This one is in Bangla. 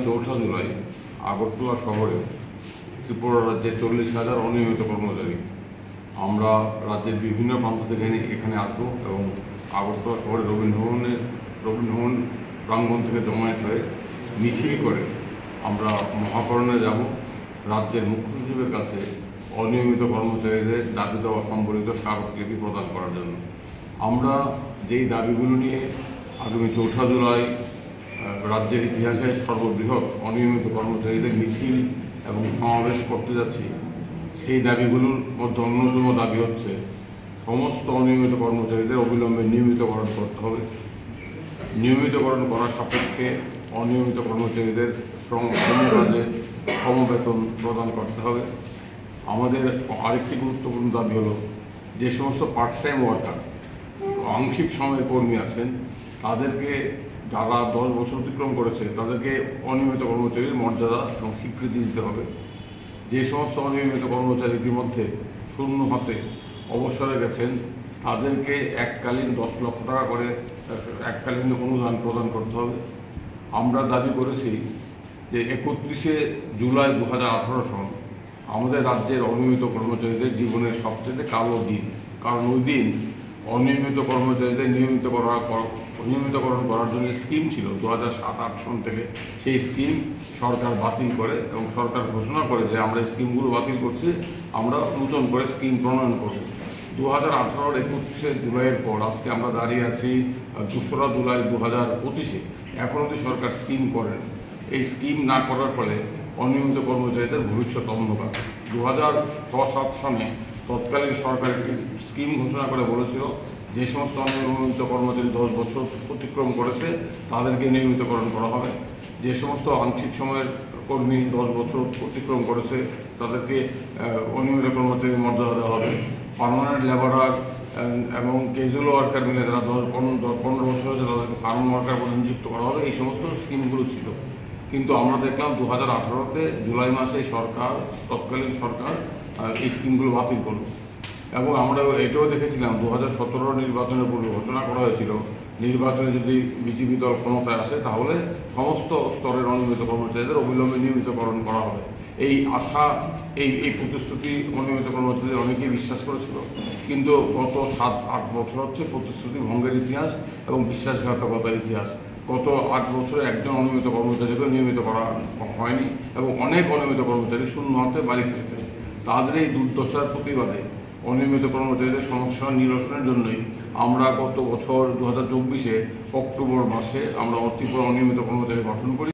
চৌঠা জুলাই আগরতলা শহরে ত্রিপুরা রাজ্যে 40,000 অনিয়মিত কর্মচারী আমরা রাজ্যের বিভিন্ন প্রান্ত থেকে এখানে আসবো এবং আগরতলা শহরে রবীন্দ্রভবন প্রাঙ্গণ থেকে জমায়েত হয়ে মিছিল করে আমরা মহাকরণে যাব রাজ্যের মুখ্য সচিবের কাছে অনিয়মিত কর্মচারীদের দাবি দেওয়া সম্বলিত স্মারকলিপি প্রদান করার জন্য। আমরা যেই দাবিগুলো নিয়ে আগামী চৌঠা জুলাই রাজ্যের ইতিহাসে সর্ববৃহৎ অনিয়মিত কর্মচারীদের মিছিল এবং সমাবেশ করতে যাচ্ছি, সেই দাবিগুলোর মধ্যে অন্যতম দাবি হচ্ছে সমস্ত অনিয়মিত কর্মচারীদের অবিলম্বে নিয়মিতকরণ করতে হবে। নিয়মিতকরণ করার সাপেক্ষে অনিয়মিত কর্মচারীদের শ্রমকাজে সমবেতন প্রদান করতে হবে। আমাদের আরেকটি গুরুত্বপূর্ণ দাবি হলো যে সমস্ত পার্ট টাইম ওয়ার্কার আংশিক সময়ের কর্মী আছেন তাদেরকে, যারা 10 বছর অতিক্রম করেছে তাদেরকে অনিয়মিত কর্মচারীর মর্যাদা এবং স্বীকৃতি দিতে হবে। যে সমস্ত অনিয়মিত কর্মচারী ইতিমধ্যে শূন্য হাতে অবসরে গেছেন তাদেরকে এককালীন 10 লক্ষ টাকা করে এককালীন অনুদান প্রদান করতে হবে। আমরা দাবি করেছি যে 31শে জুলাই 2018 সন আমাদের রাজ্যের অনিয়মিত কর্মচারীদের জীবনের সবচেয়ে কালো দিন, কারণ ওই দিন অনিয়মিত কর্মচারীদের নিয়মিতকরণ করার জন্য স্কিম ছিল 2007-8 সন থেকে। সেই স্কিম সরকার বাতিল করে এবং সরকার ঘোষণা করে যে আমরা স্কিমগুলো বাতিল করছি, আমরা নতুন করে স্কিম প্রণয়ন করব। 2018-র 31শে জুলাইয়ের পর আজকে আমরা দাঁড়িয়ে আছি 2রা জুলাই 2025-এ, এখন অবধি সরকার স্কিম করেন। এই স্কিম না করার ফলে অনিয়মিত কর্মচারীদের ভবিষ্যৎ অন্ধকার। 2006-7 সনে তৎকালীন সরকার একটি স্কিম ঘোষণা করে বলেছিল যে সমস্ত অনিয়মিত কর্মচারী 10 বছর অতিক্রম করেছে তাদেরকে নিয়মিতকরণ করা হবে। যে সমস্ত আংশিক সময়ের কর্মী 10 বছর অতিক্রম করেছে তাদেরকে অনিয়মিত কর্মচারীর মর্যাদা দেওয়া হবে। পার্মানেন্ট লেবারার এবং ক্যাজুয়াল ওয়ার্কার মিলে যারা 10-15 বছর হয়েছে তাদেরকে ফার্ম ওয়ার্কার বলে নিযুক্ত করা হবে। এই সমস্ত স্কিমগুলো ছিল, কিন্তু আমরা দেখলাম 2018-তে জুলাই মাসে তৎকালীন সরকার এই স্কিমগুলো বাতিল করল। এবং আমরা এটাও দেখেছিলাম 2017 নির্বাচনের পূর্বে ঘোষণা করা হয়েছিল নির্বাচনে যদি বিজেপি দল ক্ষমতায় আসে তাহলে সমস্ত স্তরের অনিয়মিত কর্মচারীদের অবিলম্বে নিয়মিতকরণ করা হবে। এই আশা, এই প্রতিশ্রুতি অনিয়মিত কর্মচারীদের অনেকেই বিশ্বাস করেছিল, কিন্তু গত 7-8 বছর হচ্ছে প্রতিশ্রুতি ভঙ্গের ইতিহাস এবং বিশ্বাসঘাতকতার ইতিহাস। গত 8 বছরে একজন অনিয়মিত কর্মচারীকে নিয়মিত করা হয়নি এবং অনেক অনিয়মিত কর্মচারী শূন্য হাতে বাড়ি ফিরেছে। তাদের এই দুর্দশার প্রতিবাদে অনিয়মিত কর্মচারীদের সমস্যা নিরসনের জন্যই আমরা গত বছর 2024-এ অক্টোবর মাসে আমরা ত্রিপুরা অনিয়মিত কর্মচারী গঠন করি।